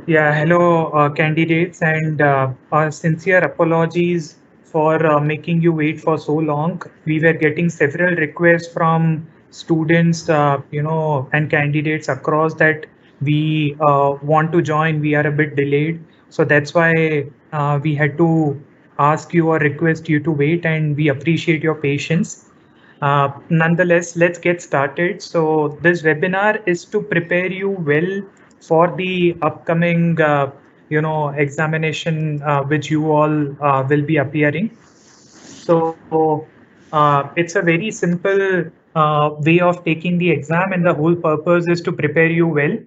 Yeah, hello, candidates, and sincere apologies for making you wait for so long. We were getting several requests from students, and candidates across that we want to join. We are a bit delayed, so that's why we had to ask you or request you to wait, and we appreciate your patience. Nonetheless, let's get started. So this webinar is to prepare you well for the upcoming, examination which you all will be appearing. So it's a very simple way of taking the exam, and the whole purpose is to prepare you well.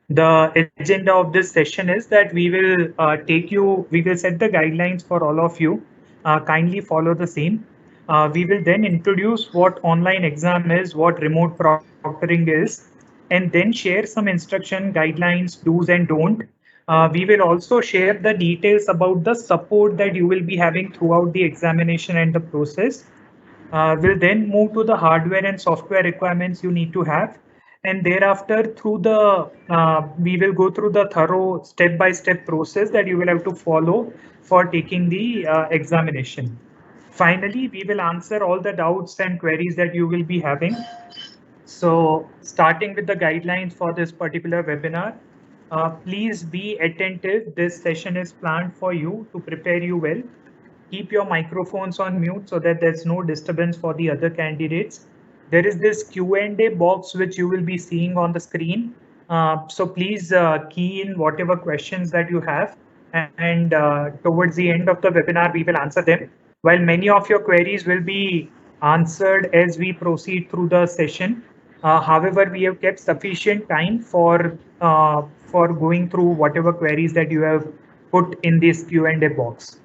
The agenda of this session is that we will set the guidelines for all of you. Kindly follow the same. We will then introduce what online exam is, what remote proctoring is, and then share some instruction, guidelines, do's and don't. We will also share the details about the support that you will be having throughout the examination and the process. We'll then move to the hardware and software requirements you need to have. And thereafter, we will go through the thorough step-by-step process that you will have to follow for taking the examination. Finally, we will answer all the doubts and queries that you will be having. So starting with the guidelines for this particular webinar, please be attentive. This session is planned for you to prepare you well. Keep your microphones on mute so that there's no disturbance for the other candidates. There is this Q&A box which you will be seeing on the screen. So please key in whatever questions that you have, and towards the end of the webinar, we will answer them. While many of your queries will be answered as we proceed through the session, however, we have kept sufficient time for going through whatever queries that you have put in this Q&A box.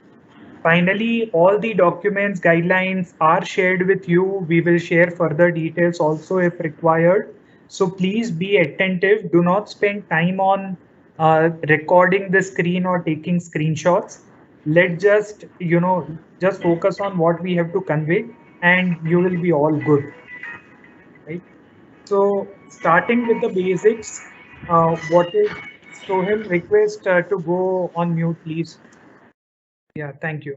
Finally, all the documents, guidelines are shared with you. We will share further details also if required. So please be attentive. Do not spend time on recording the screen or taking screenshots. Let's just focus on what we have to convey, and you will be all good. Right? So starting with the basics, what is Sohel, request to go on mute, please. Yeah, thank you.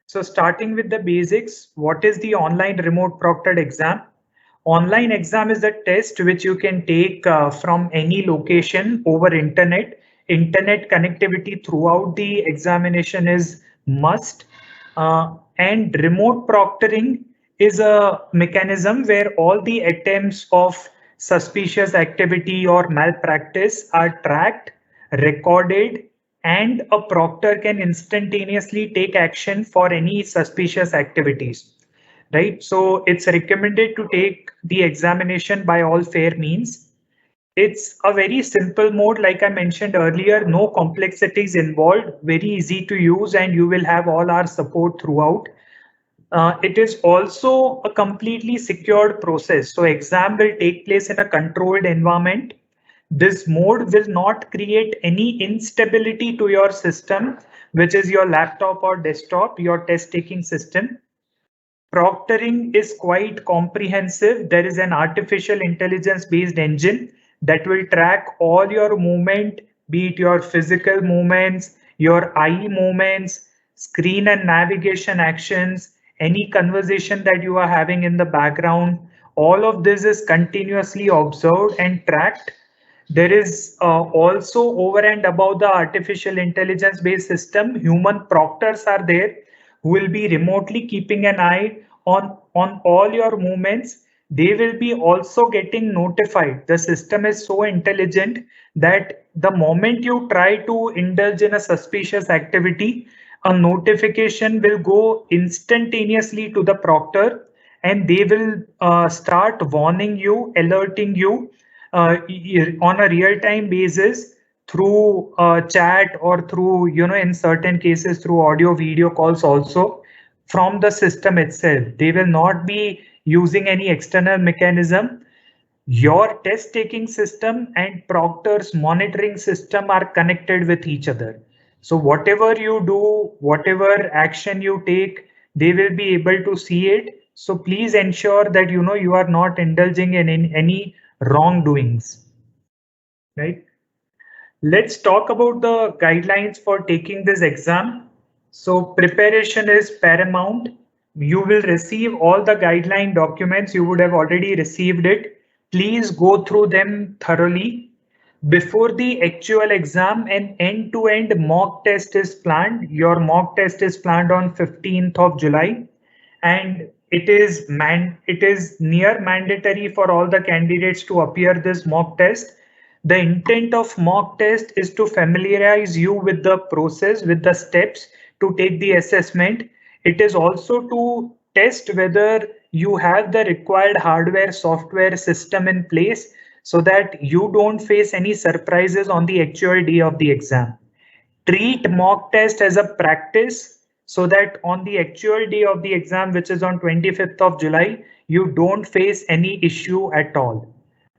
So starting with the basics, what is the online remote proctored exam? Online exam is a test which you can take from any location over internet. Internet connectivity throughout the examination is must. And remote proctoring is a mechanism where all the attempts of suspicious activity or malpractice are tracked, recorded, and a proctor can instantaneously take action for any suspicious activities. Right? So it's recommended to take the examination by all fair means. It's a very simple mode, like I mentioned earlier, no complexities involved, very easy to use, and you will have all our support throughout. It is also a completely secured process. So exam will take place in a controlled environment. This mode will not create any instability to your system, which is your laptop or desktop, your test taking system. Proctoring is quite comprehensive. There is an artificial intelligence based engine that will track all your movement, be it your physical movements, your eye movements, screen and navigation actions, any conversation that you are having in the background. All of this is continuously observed and tracked. There is also, over and above the artificial intelligence based system, human proctors are there who will be remotely keeping an eye on all your movements. They will be also getting notified. The system is so intelligent that the moment you try to indulge in a suspicious activity, a notification will go instantaneously to the proctor, and they will start warning you, alerting you on a real-time basis through chat, or through, in certain cases through audio video calls also from the system itself. They will not be using any external mechanism. Your test taking system and proctor's monitoring system are connected with each other. So whatever you do, whatever action you take, they will be able to see it. So please ensure that you are not indulging in any wrongdoings. Right? Let's talk about the guidelines for taking this exam. So preparation is paramount. You will receive all the guideline documents. You would have already received it. Please go through them thoroughly. Before the actual exam, an end-to-end mock test is planned. Your mock test is planned on 15th of July, and it is near mandatory for all the candidates to appear this mock test. The intent of mock test is to familiarize you with the process, with the steps to take the assessment. It is also to test whether you have the required hardware, software system in place so that you don't face any surprises on the actual day of the exam. Treat mock test as a practice so that on the actual day of the exam, which is on 25th of July, you don't face any issue at all,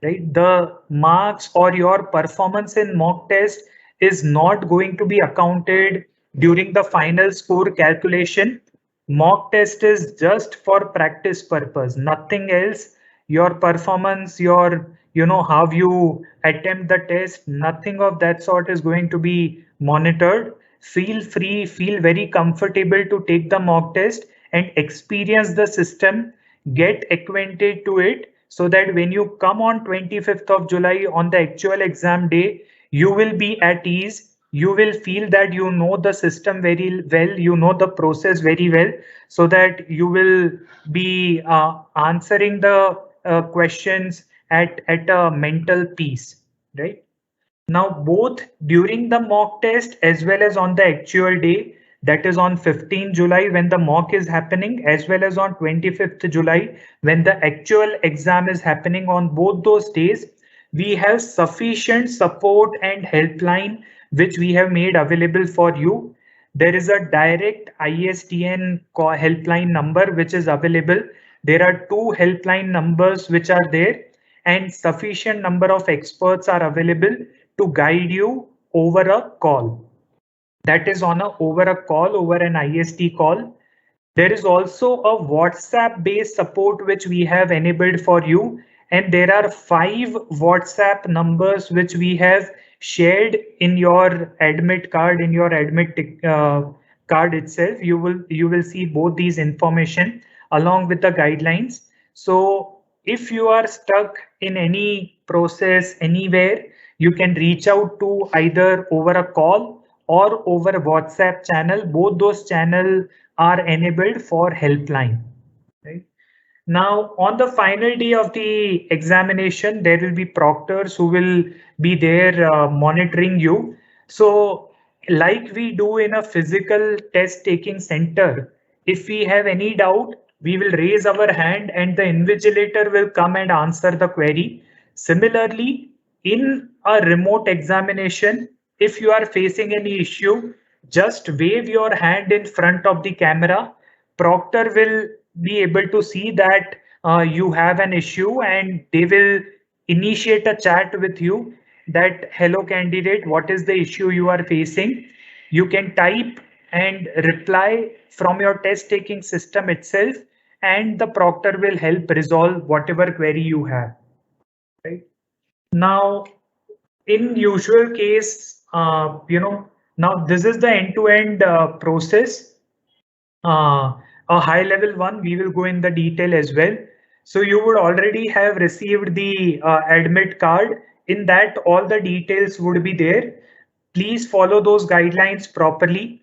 right? The marks or your performance in mock test is not going to be accounted during the final score calculation. Mock test is just for practice purpose, nothing else. Your performance, your, how you attempt the test, nothing of that sort is going to be monitored. Feel free, feel very comfortable to take the mock test and experience the system, get acquainted to it, so that when you come on 25th of July on the actual exam day, you will be at ease. You will feel that you know the system very well, you know the process very well, so that you will be answering the questions at a mental peace, right? Now, both during the mock test as well as on the actual day, that is on 15 July when the mock is happening, as well as on 25th July when the actual exam is happening, on both those days, we have sufficient support and helpline which we have made available for you. There is a direct ISTN helpline number which is available. There are two helpline numbers which are there, and sufficient number of experts are available to guide you over a call. That is on over a call, over an IST call. There is also a WhatsApp based support which we have enabled for you, and there are 5 WhatsApp numbers which we have shared in your admit card, in your admit card itself. You will see both these information along with the guidelines. So if you are stuck in any process anywhere, you can reach out to either over a call or over WhatsApp channel. Both those channels are enabled for helpline. Right? Now, on the final day of the examination, there will be proctors who will be there monitoring you. So, like we do in a physical test taking center, if we have any doubt, we will raise our hand and the invigilator will come and answer the query. Similarly, in a remote examination, if you are facing any issue, just wave your hand in front of the camera. Proctor will be able to see that you have an issue, and they will initiate a chat with you that, hello candidate, what is the issue you are facing? You can type and reply from your test taking system itself, and the proctor will help resolve whatever query you have. Right? Now, in usual case, now this is the end-to-end process. A high level one, we will go in the detail as well. So you would already have received the admit card. In that, all the details would be there. Please follow those guidelines properly.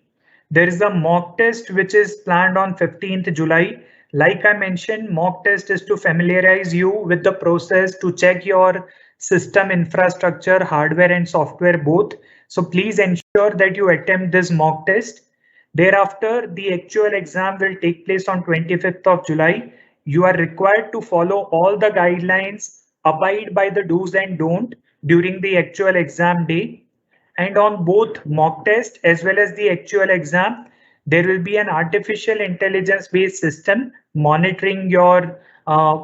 There is a mock test which is planned on 15th July. Like I mentioned, mock test is to familiarize you with the process, to check your system infrastructure, hardware and software both. So please ensure that you attempt this mock test. Thereafter, the actual exam will take place on 25th of July. You are required to follow all the guidelines, abide by the do's and don't during the actual exam day. And on both mock test as well as the actual exam, there will be an artificial intelligence based system monitoring your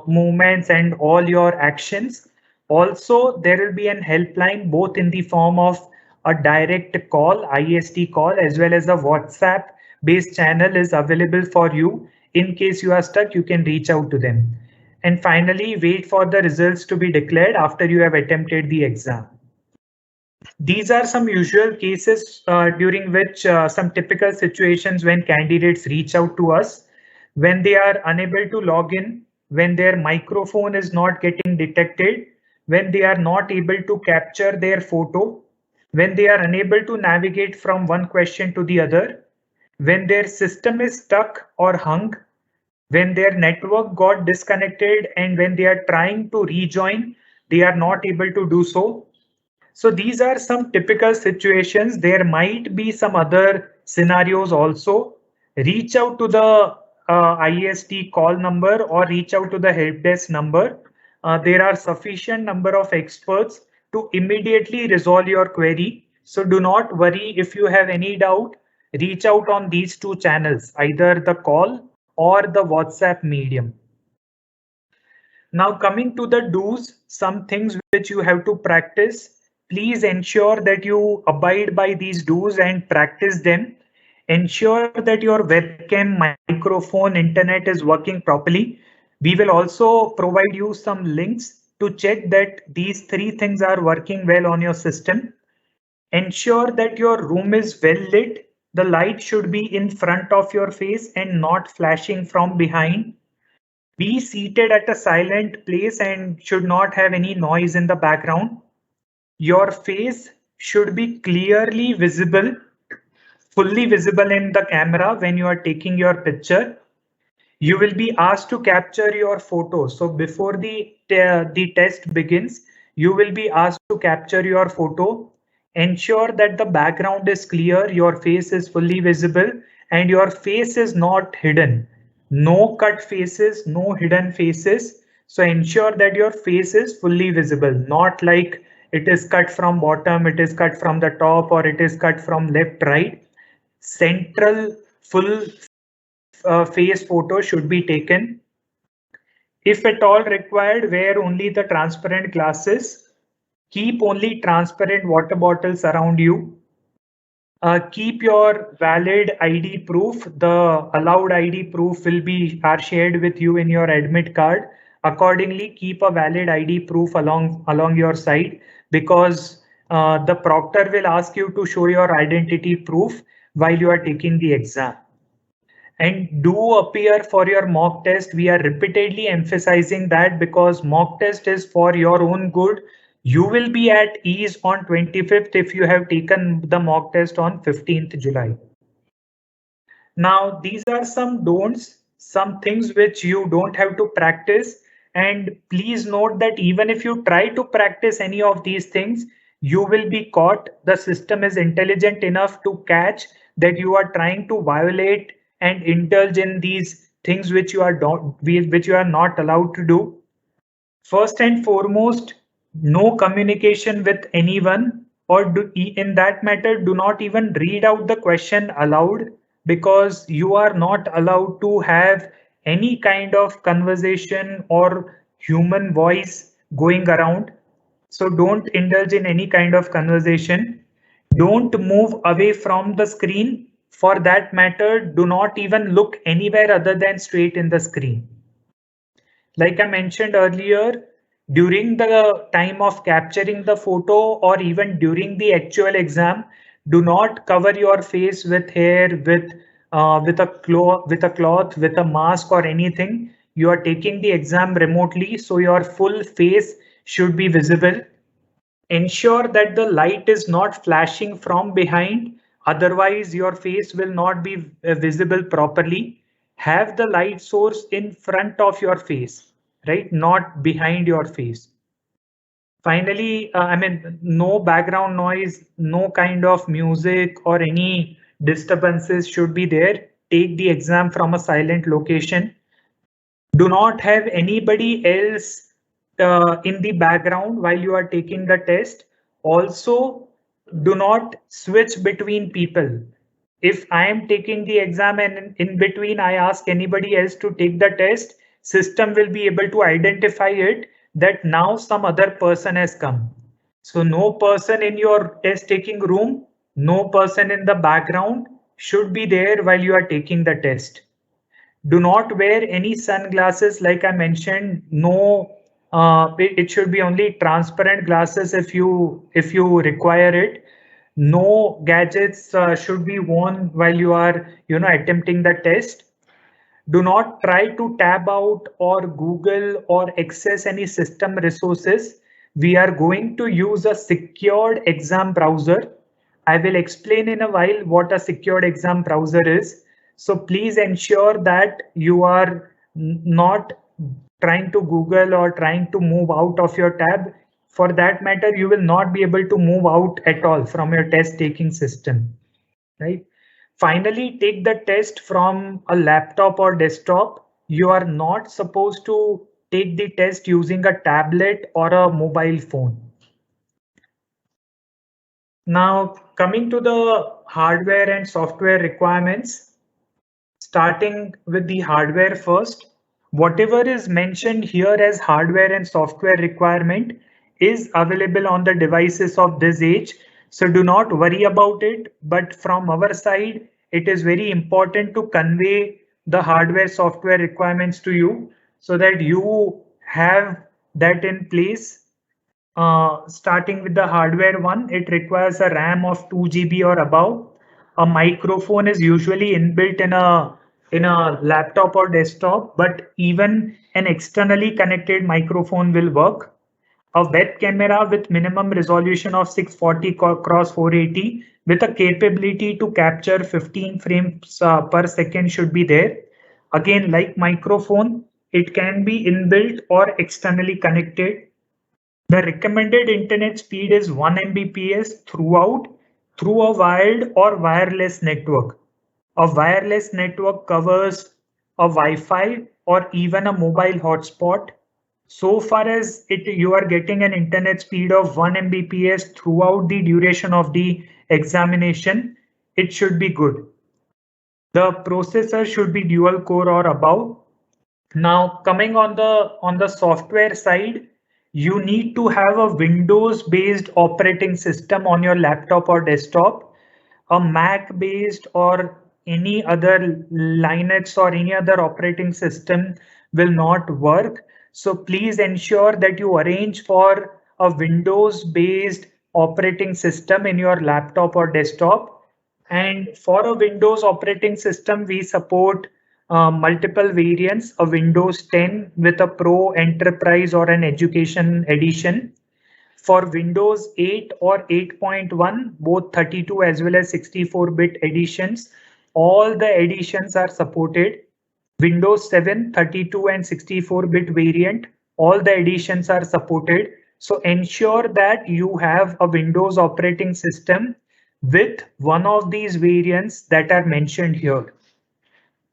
movements and all your actions. Also, there will be an helpline both in the form of a direct call, IST call, as well as a WhatsApp based channel is available for you. In case you are stuck, you can reach out to them. And finally, wait for the results to be declared after you have attempted the exam. These are some usual cases during which some typical situations when candidates reach out to us, when they are unable to log in, when their microphone is not getting detected, when they are not able to capture their photo, when they are unable to navigate from one question to the other, when their system is stuck or hung, when their network got disconnected, and when they are trying to rejoin, they are not able to do so. So these are some typical situations. There might be some other scenarios also. Reach out to the IST call number or reach out to the help desk number. There are sufficient number of experts to immediately resolve your query. So do not worry if you have any doubt. Reach out on these two channels, either the call or the WhatsApp medium. Now coming to the do's, some things which you have to practice. Please ensure that you abide by these do's and practice them. Ensure that your webcam, microphone, internet is working properly. We will also provide you some links to check that these three things are working well on your system. Ensure that your room is well lit. The light should be in front of your face and not flashing from behind. Be seated at a silent place and should not have any noise in the background. Your face should be clearly visible, fully visible in the camera when you are taking your picture. You will be asked to capture your photo. So before the test begins, you will be asked to capture your photo. Ensure that the background is clear, your face is fully visible, and your face is not hidden. No cut faces, no hidden faces. So ensure that your face is fully visible, not like it is cut from bottom, it is cut from the top, or it is cut from left, right. Central full face photo should be taken. If at all required, wear only the transparent glasses. Keep only transparent water bottles around you. Keep your valid ID proof. The allowed ID proof will be are shared with you in your admit card. Accordingly, keep a valid ID proof along your side, because the proctor will ask you to show your identity proof while you are taking the exam. And do appear for your mock test. We are repeatedly emphasizing that because mock test is for your own good. You will be at ease on 25th if you have taken the mock test on 15th July. Now, these are some don'ts, some things which you don't have to practice. And please note that even if you try to practice any of these things, you will be caught. The system is intelligent enough to catch that you are trying to violate and indulge in these things which you are not allowed to do. First and foremost, no communication with anyone, or in that matter, do not even read out the question aloud, because you are not allowed to have any kind of conversation or human voice going around. So don't indulge in any kind of conversation. Don't move away from the screen. For that matter, do not even look anywhere other than straight in the screen. Like I mentioned earlier, during the time of capturing the photo or even during the actual exam, do not cover your face with hair, with a cloth, with a mask or anything. You are taking the exam remotely, so your full face should be visible. Ensure that the light is not flashing from behind, otherwise your face will not be visible properly. Have the light source in front of your face, right? Not behind your face. Finally, no background noise, no kind of music or any disturbances should be there. Take the exam from a silent location. Do not have anybody else in the background while you are taking the test. Also, do not switch between people. If I am taking the exam and in between I ask anybody else to take the test, system will be able to identify it that now some other person has come. So no person in your test taking room, no person in the background should be there while you are taking the test. Do not wear any sunglasses. Like I mentioned, no It should be only transparent glasses if you require it. No gadgets should be worn while you are attempting the test. Do not try to tab out or Google or access any system resources. We are going to use a secured exam browser. I will explain in a while what a secured exam browser is. So please ensure that you are not trying to Google or trying to move out of your tab. For that matter, you will not be able to move out at all from your test taking system, right? Finally, take the test from a laptop or desktop. You are not supposed to take the test using a tablet or a mobile phone. Now, coming to the hardware and software requirements, starting with the hardware first, whatever is mentioned here as hardware and software requirement is available on the devices of this age. So do not worry about it. But from our side, it is very important to convey the hardware software requirements to you so that you have that in place. Starting with the hardware one, it requires a RAM of 2 GB or above. A microphone is usually inbuilt in a laptop or desktop, but even an externally connected microphone will work. A web camera with minimum resolution of 640 cross 480 with a capability to capture 15 frames per second should be there. Again, like microphone, it can be inbuilt or externally connected. The recommended internet speed is 1 Mbps throughout through a wired or wireless network. A wireless network covers a Wi-Fi or even a mobile hotspot. So far as you are getting an internet speed of 1 Mbps throughout the duration of the examination, it should be good. The processor should be dual core or above. Now, coming on the software side, you need to have a Windows-based operating system on your laptop or desktop. A Mac-based or any other Linux or any other operating system will not work. So please ensure that you arrange for a Windows-based operating system in your laptop or desktop. And for a Windows operating system, we support multiple variants, a Windows 10 with a Pro Enterprise or an Education Edition. For Windows 8 or 8.1, both 32 as well as 64-bit editions, all the editions are supported. Windows 7, 32 and 64-bit variant, all the editions are supported. So ensure that you have a Windows operating system with one of these variants that are mentioned here.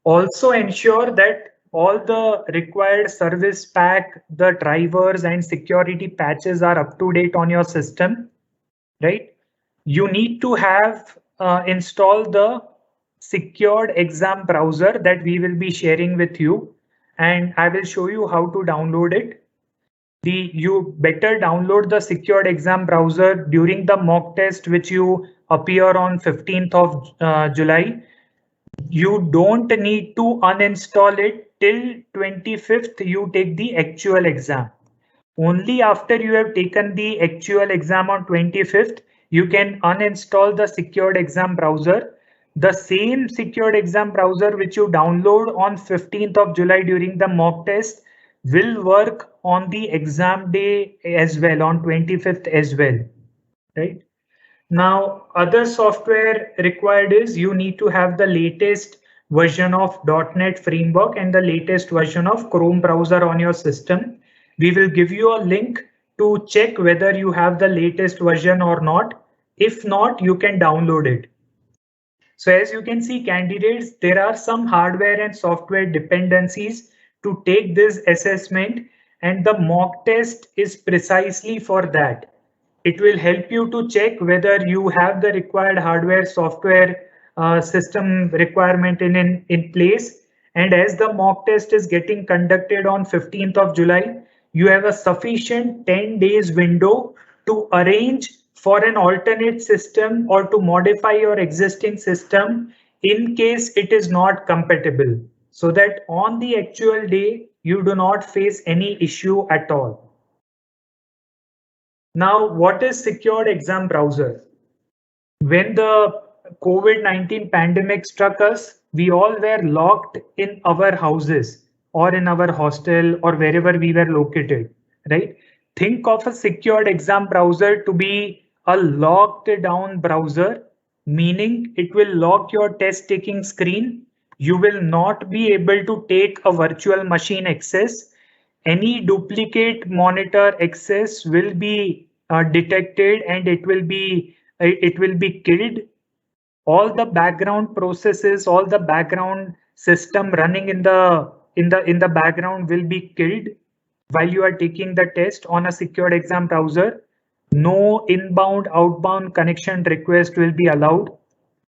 Also ensure that all the required service pack, the drivers and security patches are up to date on your system, right? You need to have installed the secured exam browser that we will be sharing with you, and I will show you how to download it. You better download the secured exam browser during the mock test which you appear on 15th of July. You don't need to uninstall it till 25th you take the actual exam. Only after you have taken the actual exam on 25th, you can uninstall the secured exam browser. The same secured exam browser which you download on 15th of July during the mock test will work on the exam day as well, on 25th as well, right? Now, other software required is you need to have the latest version of .NET framework and the latest version of Chrome browser on your system. We will give you a link to check whether you have the latest version or not. If not, you can download it. So as you can see, candidates, there are some hardware and software dependencies to take this assessment, and the mock test is precisely for that. It will help you to check whether you have the required hardware software system requirement in place. And as the mock test is getting conducted on 15th of July, you have a sufficient 10 days window to arrange for an alternate system or to modify your existing system in case it is not compatible, so that on the actual day you do not face any issue at all. Now, what is secured exam browser? When the COVID-19 pandemic struck us, we all were locked in our houses or in our hostel or wherever we were located, right? Think of a secured exam browser to be a locked down browser, meaning it will lock your test taking screen. You will not be able to take a virtual machine access. Any duplicate monitor access will be detected and it will be killed. All the background processes, all the background system running in the background will be killed while you are taking the test on a secured exam browser. No inbound outbound connection request will be allowed.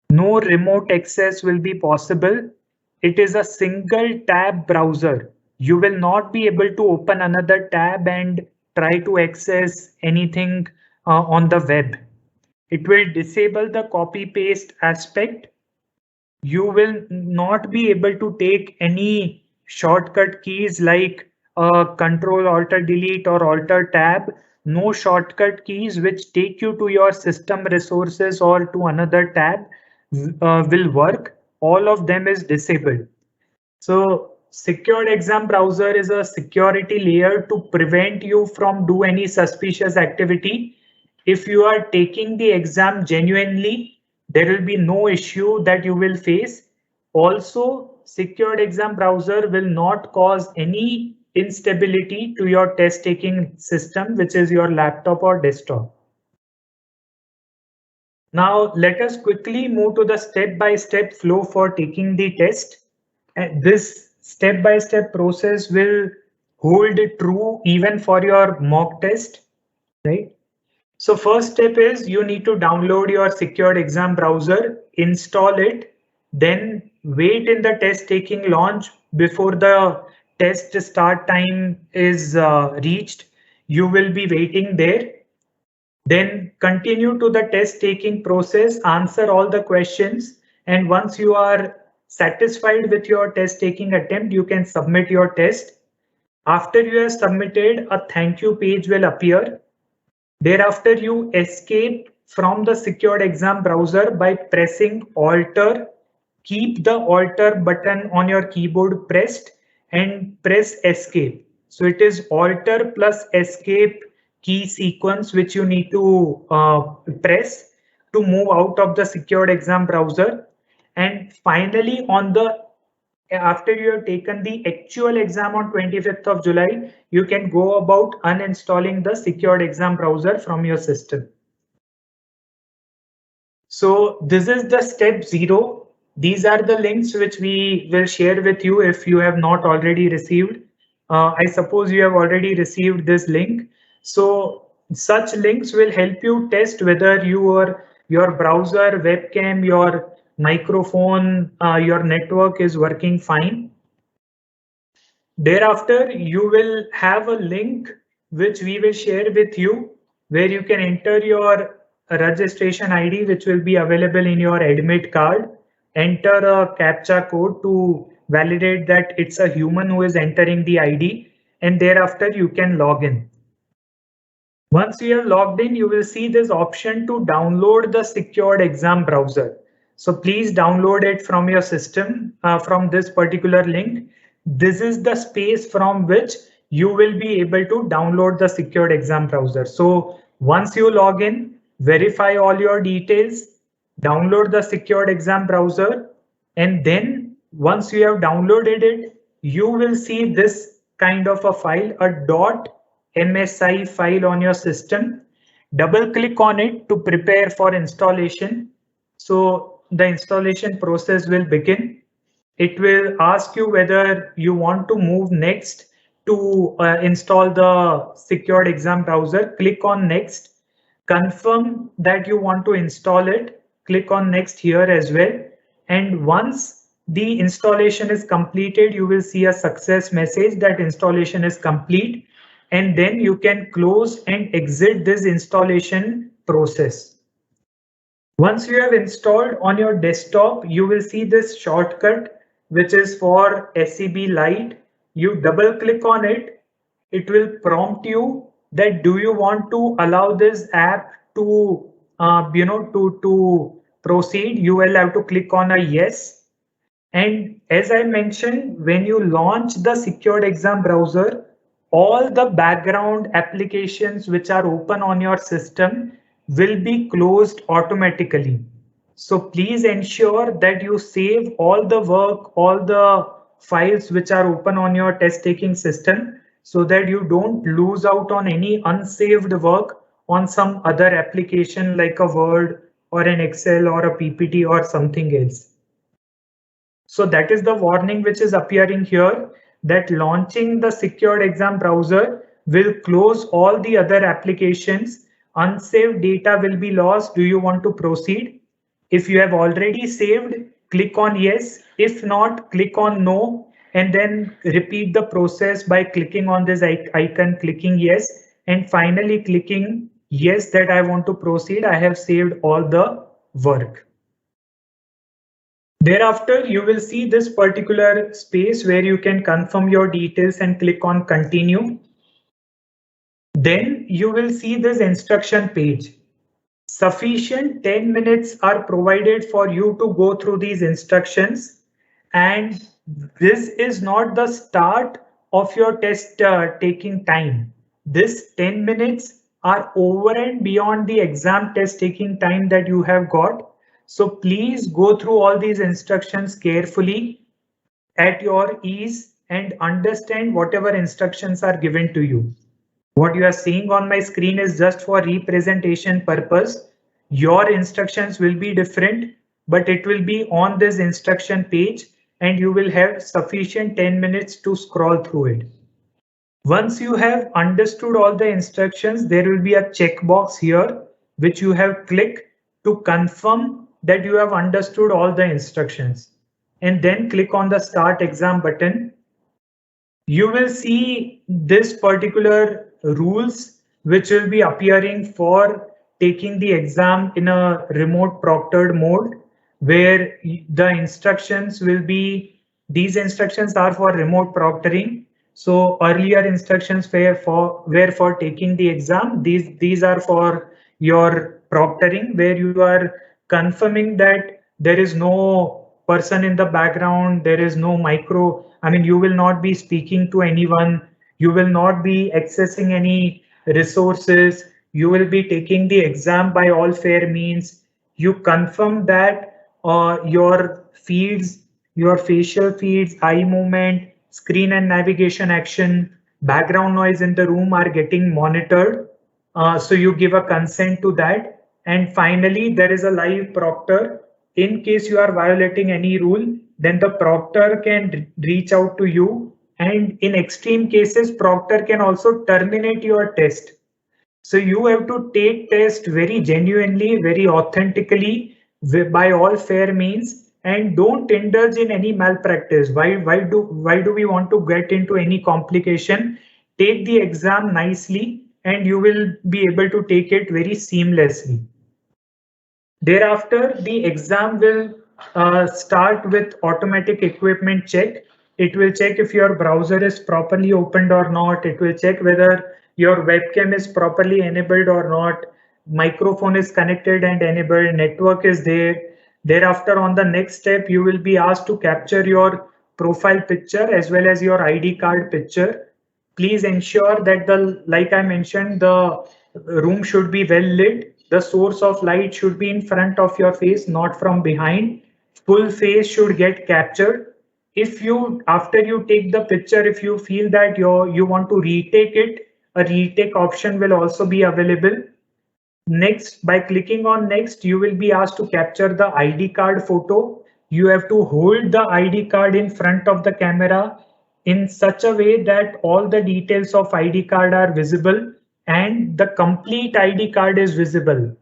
No remote access will be possible. It is a single tab browser. You will not be able to open another tab and try to access anything on the web. It will disable the copy paste aspect. You will not be able to take any shortcut keys like control alter delete or alter tab. No shortcut keys which take you to your system resources or to another tab will work. All of them is disabled. So secured exam browser is a security layer to prevent you from do any suspicious activity. If you are taking the exam genuinely, there will be no issue that you will face. Also, secured exam browser will not cause any instability to your test taking system, which is your laptop or desktop. Now, let us quickly move to the step-by-step flow for taking the test. This step-by-step process will hold true even for your mock test, right? So first step is you need to download your secured exam browser, install it, then wait in the test taking launch before the test start time is reached. You will be waiting there. Then continue to the test taking process, answer all the questions, and once you are satisfied with your test taking attempt, you can submit your test. After you have submitted, a thank you page will appear. Thereafter, you escape from the secured exam browser by pressing Alter. Keep the Alter button on your keyboard pressed and press Escape. So it is Alter plus Escape key sequence which you need to press to move out of the secured exam browser. And finally, after you have taken the actual exam on 25th of July, you can go about uninstalling the secured exam browser from your system. So this is the step 0. These are the links which we will share with you if you have not already received. I suppose you have already received this link. So such links will help you test whether your browser, webcam, your microphone, your network is working fine. Thereafter, you will have a link which we will share with you where you can enter your registration ID, which will be available in your admit card. Enter a CAPTCHA code to validate that it's a human who is entering the ID, and thereafter you can log in. Once you have logged in, you will see this option to download the secured exam browser. So please download it from your system from this particular link. This is the space from which you will be able to download the secured exam browser. So once you log in, verify all your details, download the secured exam browser, and then once you have downloaded it, you will see this kind of a file, a .msi file on your system. Double click on it to prepare for installation. So the installation process will begin. It will ask you whether you want to move next to install the secured exam browser. Click on next. Confirm that you want to install it. Click on next here as well. And once the installation is completed, you will see a success message that installation is complete. And then you can close and exit this installation process. Once you have installed on your desktop, you will see this shortcut, which is for SEB Lite. You double click on it. It will prompt you that do you want to allow this app to to proceed. You will have to click on a yes. And as I mentioned, when you launch the secured exam browser, all the background applications which are open on your system will be closed automatically. So please ensure that you save all the work, all the files which are open on your test taking system so that you don't lose out on any unsaved work on some other application like a Word or an Excel or a PPT or something else. So that is the warning which is appearing here, that launching the secured exam browser will close all the other applications. Unsaved data will be lost. Do you want to proceed? If you have already saved, click on yes. If not, click on no, and then repeat the process by clicking on this icon, clicking yes, and finally clicking yes that I want to proceed. I have saved all the work. Thereafter, you will see this particular space where you can confirm your details and click on continue. Then you will see this instruction page. Sufficient 10 minutes are provided for you to go through these instructions. And this is not the start of your test taking time. This 10 minutes are over and beyond the exam test taking time that you have got. So please go through all these instructions carefully at your ease and understand whatever instructions are given to you. What you are seeing on my screen is just for representation purpose. Your instructions will be different, but it will be on this instruction page and you will have sufficient 10 minutes to scroll through it. Once you have understood all the instructions, there will be a checkbox here which you have clicked to confirm that you have understood all the instructions. And then click on the Start Exam button. You will see this particular rules which will be appearing for taking the exam in a remote proctored mode, where the instructions will be, these instructions are for remote proctoring. So earlier instructions were for taking the exam. These are for your proctoring, where you are confirming that there is no person in the background, there is no you will not be speaking to anyone, you will not be accessing any resources, you will be taking the exam by all fair means. You confirm that your feeds, your facial feeds, eye movement, screen and navigation action, background noise in the room are getting monitored. So you give a consent to that. And finally, there is a live proctor. In case you are violating any rule, then the proctor can reach out to you. And in extreme cases, proctor can also terminate your test. So you have to take test very genuinely, very authentically, by all fair means, and don't indulge in any malpractice. Why do we want to get into any complication? Take the exam nicely, and you will be able to take it very seamlessly. Thereafter, the exam will start with automatic equipment check. It will check if your browser is properly opened or not. It will check whether your webcam is properly enabled or not. Microphone is connected and enabled. Network is there. Thereafter, on the next step, you will be asked to capture your profile picture as well as your ID card picture. Please ensure that like I mentioned, the room should be well lit. The source of light should be in front of your face, not from behind. Full face should get captured. If you, after you take the picture, if you feel that you want to retake it, a retake option will also be available. Next, by clicking on next, you will be asked to capture the ID card photo. You have to hold the ID card in front of the camera in such a way that all the details of ID card are visible and the complete ID card is visible.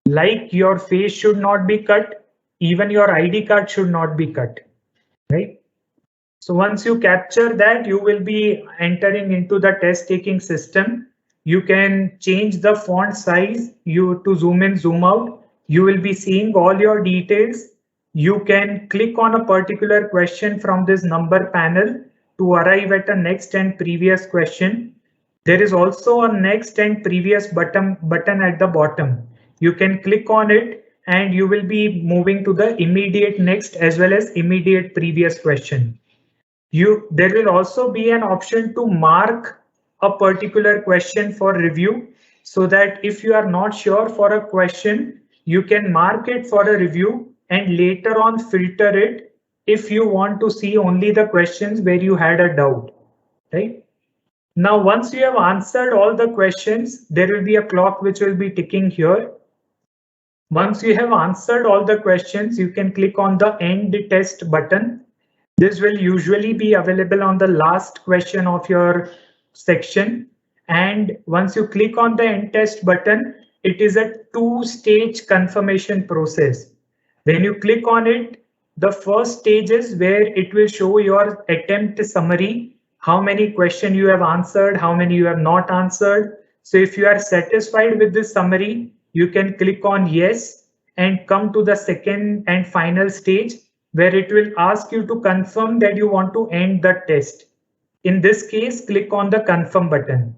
Like your face should not be cut, even your ID card should not be cut, right? So once you capture that, you will be entering into the test taking system. You can change the font size to zoom in, zoom out. You will be seeing all your details. You can click on a particular question from this number panel to arrive at a next and previous question. There is also a next and previous button at the bottom. You can click on it and you will be moving to the immediate next as well as immediate previous question. There will also be an option to mark a particular question for review, so that if you are not sure for a question, you can mark it for a review and later on filter it if you want to see only the questions where you had a doubt, right? Now, once you have answered all the questions, there will be a clock which will be ticking here. Once you have answered all the questions, you can click on the end test button. This will usually be available on the last question of your section. And once you click on the end test button, it is a two-stage confirmation process. When you click on it, the first stage is where it will show your attempt summary, how many questions you have answered, how many you have not answered. So if you are satisfied with this summary, you can click on yes and come to the second and final stage where it will ask you to confirm that you want to end the test. In this case, click on the confirm button.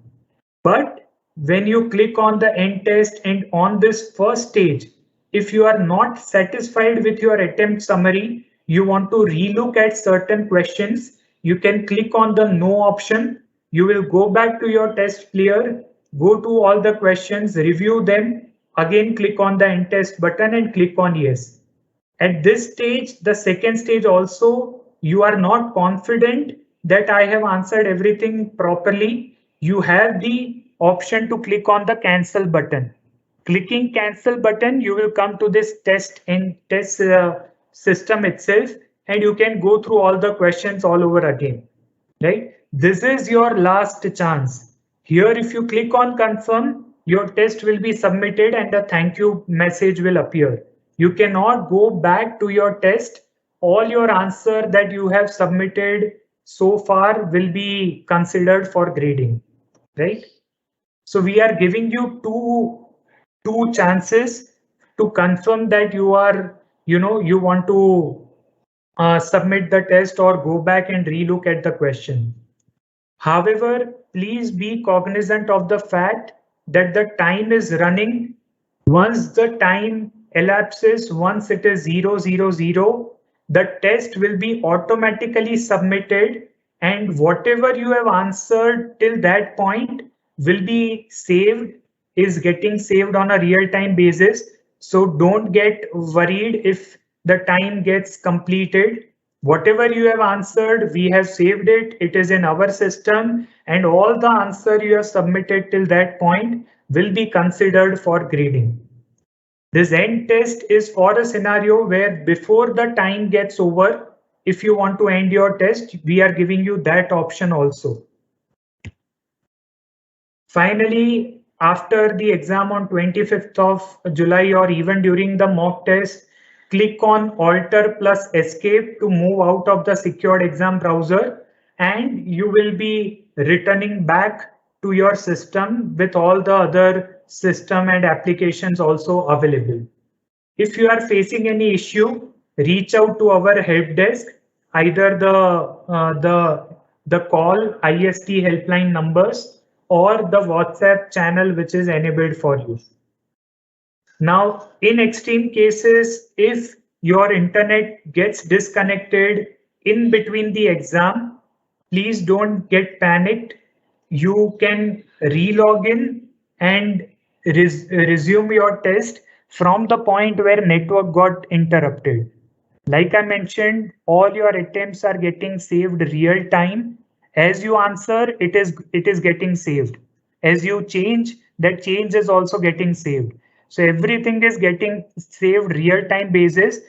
But when you click on the end test and on this first stage, if you are not satisfied with your attempt summary, you want to relook at certain questions, you can click on the no option. You will go back to your test player, go to all the questions, review them, again click on the end test button and click on yes. At this stage, the second stage also, you are not confident that I have answered everything properly. You have the option to click on the cancel button. Clicking cancel button, you will come to this test system itself, and you can go through all the questions all over again, right? This is your last chance. Here, if you click on confirm, your test will be submitted and a thank you message will appear. You cannot go back to your test. All your answer that you have submitted so far will be considered for grading, right? So we are giving you two chances to confirm that you want to submit the test or go back and relook at the question. However, please be cognizant of the fact that the time is running. Once the time elapses, once it is 000, the test will be automatically submitted, and whatever you have answered till that point will be saved, is getting saved on a real-time basis. So don't get worried if the time gets completed. Whatever you have answered, we have saved it. It is in our system, and all the answer you have submitted till that point will be considered for grading. This end test is for a scenario where before the time gets over, if you want to end your test, we are giving you that option also. Finally, after the exam on 25th of July or even during the mock test, click on Alter plus Escape to move out of the secured exam browser, and you will be returning back to your system with all the other system and applications also available. If you are facing any issue, reach out to our help desk, either the call IST helpline numbers or the WhatsApp channel which is enabled for you. Now, in extreme cases, if your internet gets disconnected in between the exam, please don't get panicked. You can re-log in and resume your test from the point where network got interrupted. Like I mentioned, all your attempts are getting saved real time. As you answer, it is getting saved. As you change, that change is also getting saved. So everything is getting saved real time basis.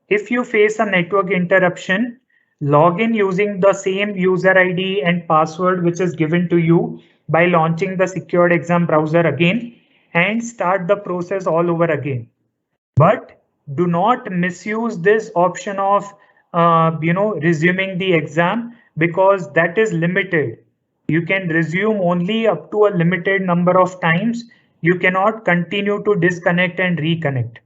If you face a network interruption, log in using the same user ID and password which is given to you by launching the secured exam browser again and start the process all over again. But do not misuse this option of resuming the exam, because that is limited. You can resume only up to a limited number of times. You cannot continue to disconnect and reconnect,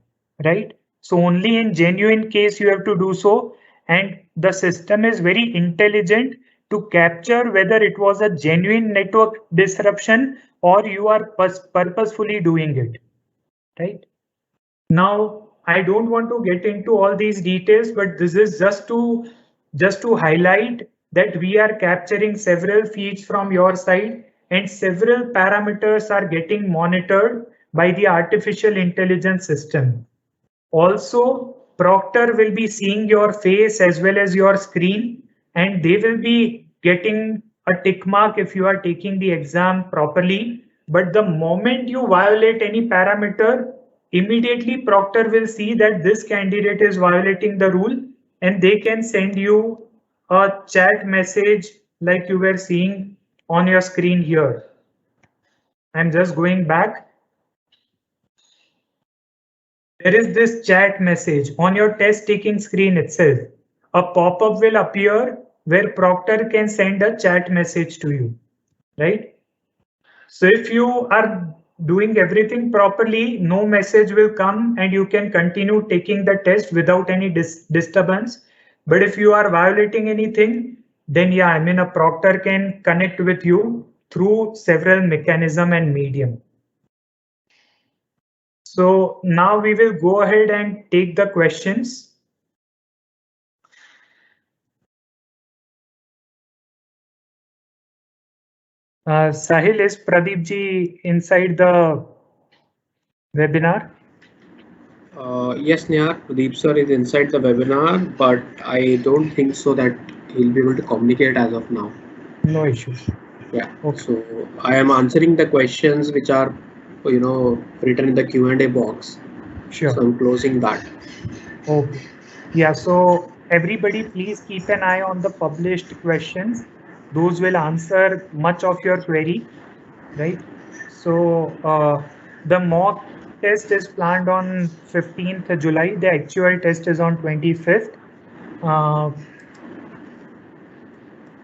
right? So only in genuine case you have to do so, and the system is very intelligent. to capture whether it was a genuine network disruption or you are purposefully doing it, right? Now, I don't want to get into all these details, but this is just to highlight that we are capturing several feeds from your side and several parameters are getting monitored by the artificial intelligence system. Also, Proctor will be seeing your face as well as your screen, and they will be getting a tick mark if you are taking the exam properly. But the moment you violate any parameter, immediately Proctor will see that this candidate is violating the rule, and they can send you a chat message like you were seeing on your screen here. I'm just going back. There is this chat message on your test taking screen itself. A pop-up will appear where Proctor can send a chat message to you, right? So if you are doing everything properly, no message will come and you can continue taking the test without any disturbance. But if you are violating anything, then yeah, I mean a Proctor can connect with you through several mechanism and medium. So now we will go ahead and take the questions. Sahil, is Pradeep ji inside the webinar? Yes, Nihar, Pradeep sir is inside the webinar, but I don't think so that he'll be able to communicate as of now. No issues. Yeah, Okay, so I am answering the questions which are, written in the Q&A box. So sure. I'm closing that. Okay. Yeah, so everybody please keep an eye on the published questions. Those will answer much of your query, right? So the mock test is planned on 15th July. The actual test is on 25th. Uh,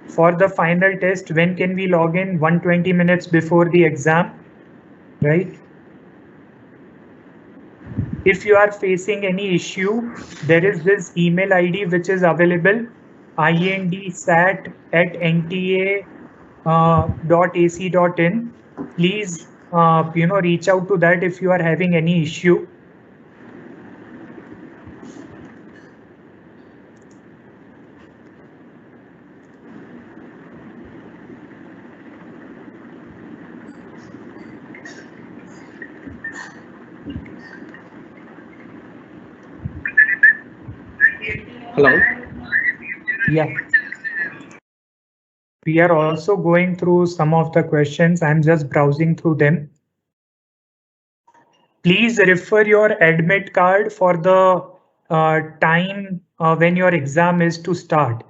for the final test, when can we log in? 120 minutes before the exam, right? If you are facing any issue, there is this email ID which is available, indsat@nta.ac.in. Please, reach out to that if you are having any issue. Hello. Yeah. We are also going through some of the questions. I'm just browsing through them. Please refer your admit card for the time when your exam is to start,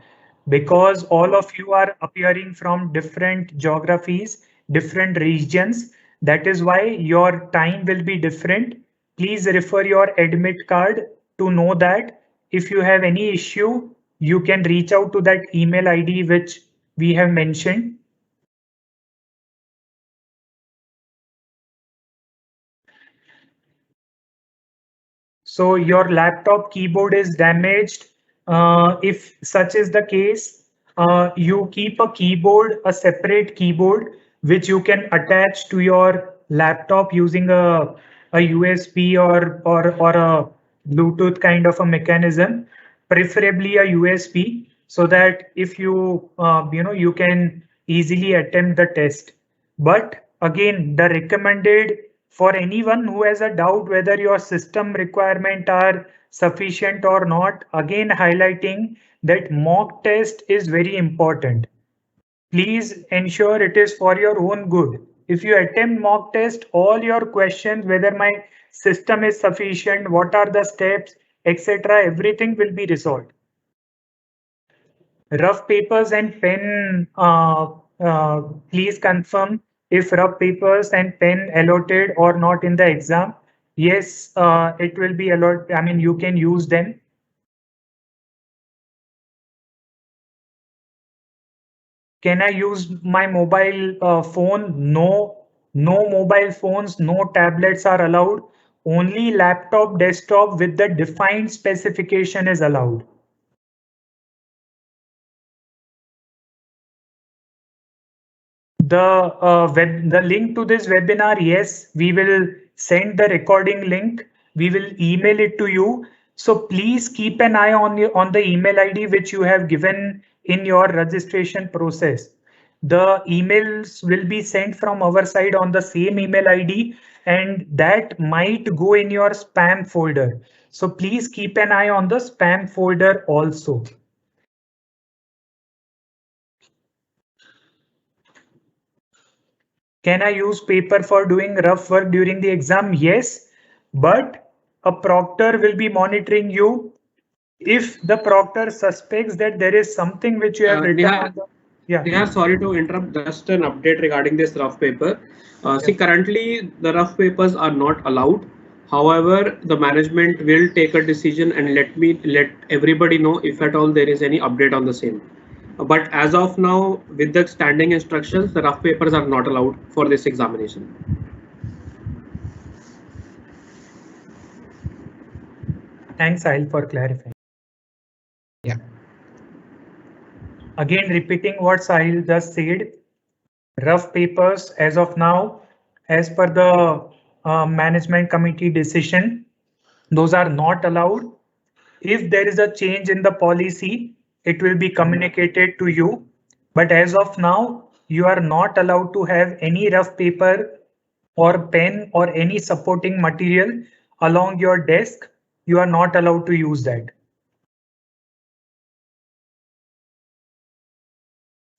because all of you are appearing from different geographies, different regions. That is why your time will be different. Please refer your admit card to know that. If you have any issue, you can reach out to that email ID which we have mentioned. So your laptop keyboard is damaged. If such is the case, you keep a keyboard, a separate keyboard, which you can attach to your laptop using a USB or a Bluetooth kind of a mechanism, preferably a USB, so that if you can easily attempt the test. But again, the recommended for anyone who has a doubt whether your system requirement are sufficient or not, again highlighting that mock test is very important. Please ensure it is for your own good. If you attempt mock test, all your questions, whether my system is sufficient, what are the steps, etc., everything will be resolved. Rough papers and pen, please confirm if rough papers and pen allotted or not in the exam. Yes, it will be allotted. I mean, you can use them. Can I use my mobile phone? No, no mobile phones, no tablets are allowed. Only laptop, desktop with the defined specification is allowed. the link to this webinar, yes, we will send the recording link. We will email it to you. So please keep an eye on the email ID which you have given in your registration process. The emails will be sent from our side on the same email ID, and that might go in your spam folder. So please keep an eye on the spam folder also. Can I use paper for doing rough work during the exam? Yes, but a proctor will be monitoring you. If the proctor suspects that there is something which you have written Neha, on the, yeah, Neha, sorry to interrupt. Just an update regarding this rough paper. yeah. See, currently the rough papers are not allowed. However, the management will take a decision and let everybody know if at all there is any update on the same. But as of now, with the standing instructions, the rough papers are not allowed for this examination. Thanks, Sahil, for clarifying. Yeah. Again, repeating what Sahil just said, rough papers as of now, as per the management committee decision, those are not allowed. If there is a change in the policy, it will be communicated to you. But as of now, you are not allowed to have any rough paper or pen or any supporting material along your desk. You are not allowed to use that.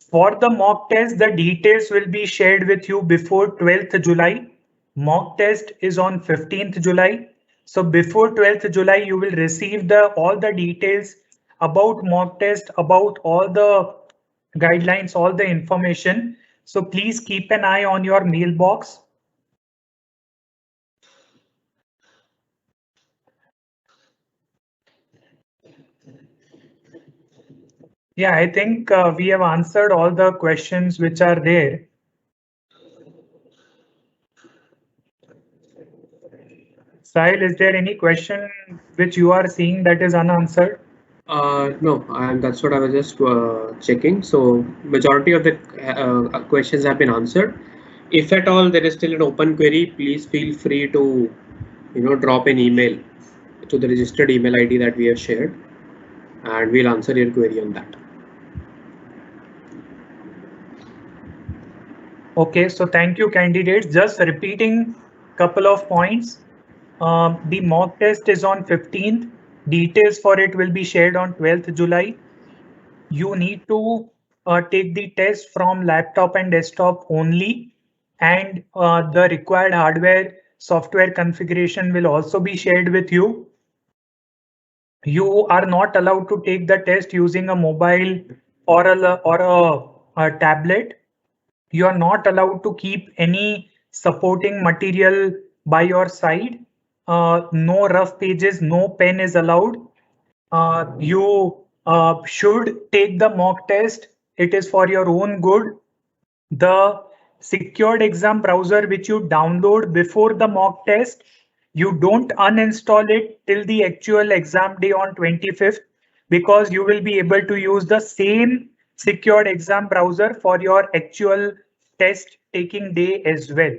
For the mock test, the details will be shared with you before 12th July. Mock test is on 15th July. So before 12th July, you will receive all the details about mock test, about all the guidelines, all the information. So please keep an eye on your mailbox. Yeah, I think we have answered all the questions which are there. Sahil, is there any question which you are seeing that is unanswered? No, and that's what I was just checking. So majority of the questions have been answered. If at all there is still an open query, please feel free to drop an email to the registered email ID that we have shared, and we'll answer your query on that. Okay, so thank you, candidates. Just repeating couple of points. The mock test is on 15th. Details for it will be shared on 12th July. You need to take the test from laptop and desktop only, and the required hardware software configuration will also be shared with you. You are not allowed to take the test using a mobile or a tablet. You are not allowed to keep any supporting material by your side. No rough pages, no pen is allowed. You should take the mock test. It is for your own good. The secured exam browser which you download before the mock test, you don't uninstall it till the actual exam day on 25th, because you will be able to use the same secured exam browser for your actual test taking day as well.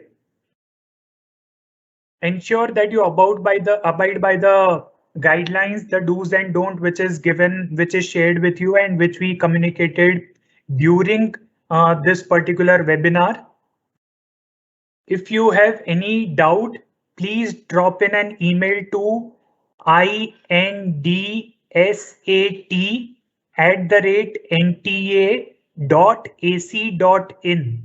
Ensure that you abide by the guidelines, the do's and don't, which is given, which is shared with you, and which we communicated during this particular webinar. If you have any doubt, please drop in an email to indsat@nta.ac.in.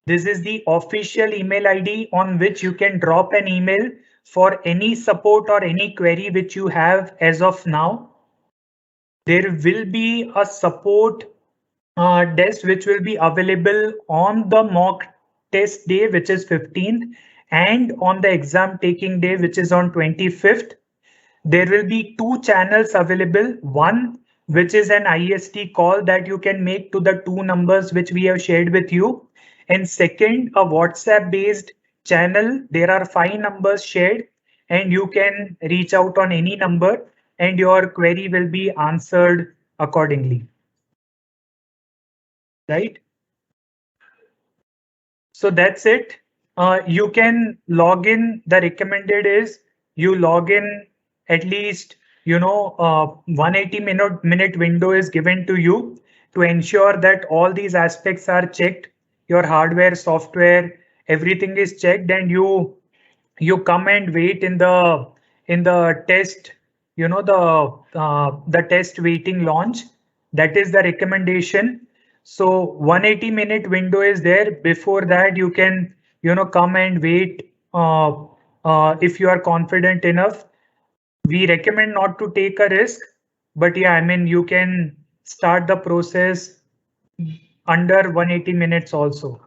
This is the official email ID on which you can drop an email for any support or any query which you have as of now. There will be a support desk which will be available on the mock test day, which is 15th, and on the exam taking day, which is on 25th. There will be two channels available. One, which is an IST call that you can make to the two numbers which we have shared with you. And second, a WhatsApp based channel. There are 5 numbers shared, and you can reach out on any number and your query will be answered accordingly. Right? So that's it. You can log in. The recommended is you log in at least 180-minute window is given to you to ensure that all these aspects are checked. Your hardware, software, everything is checked, and you come and wait in the test, the test waiting launch. That is the recommendation. So 180-minute window is there. Before that, you can come and wait if you are confident enough. We recommend not to take a risk, but yeah, I mean, you can start the process under 180 minutes also.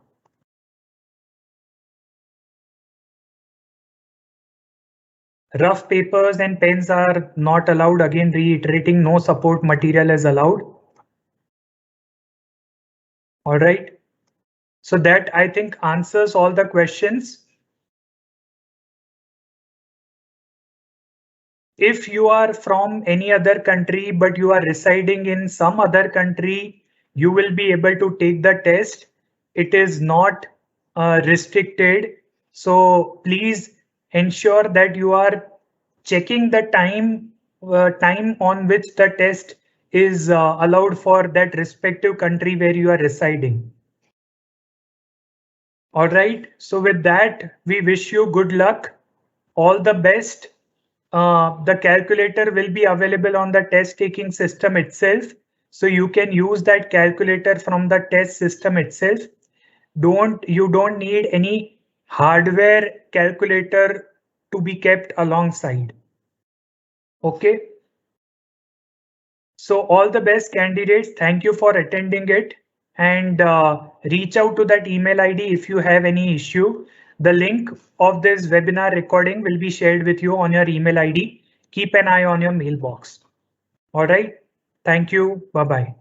Rough papers and pens are not allowed. Again, reiterating, no support material is allowed. All right. So that, I think, answers all the questions. If you are from any other country, but you are residing in some other country, you will be able to take the test. It is not restricted. So please ensure that you are checking the time on which the test is allowed for that respective country where you are residing. All right. So with that, we wish you good luck. All the best. The calculator will be available on the test taking system itself. So you can use that calculator from the test system itself. You don't need any hardware calculator to be kept alongside. Okay. So all the best candidates. Thank you for attending it, and reach out to that email ID if you have any issue. The link of this webinar recording will be shared with you on your email ID. Keep an eye on your mailbox. All right. Thank you. Bye-bye.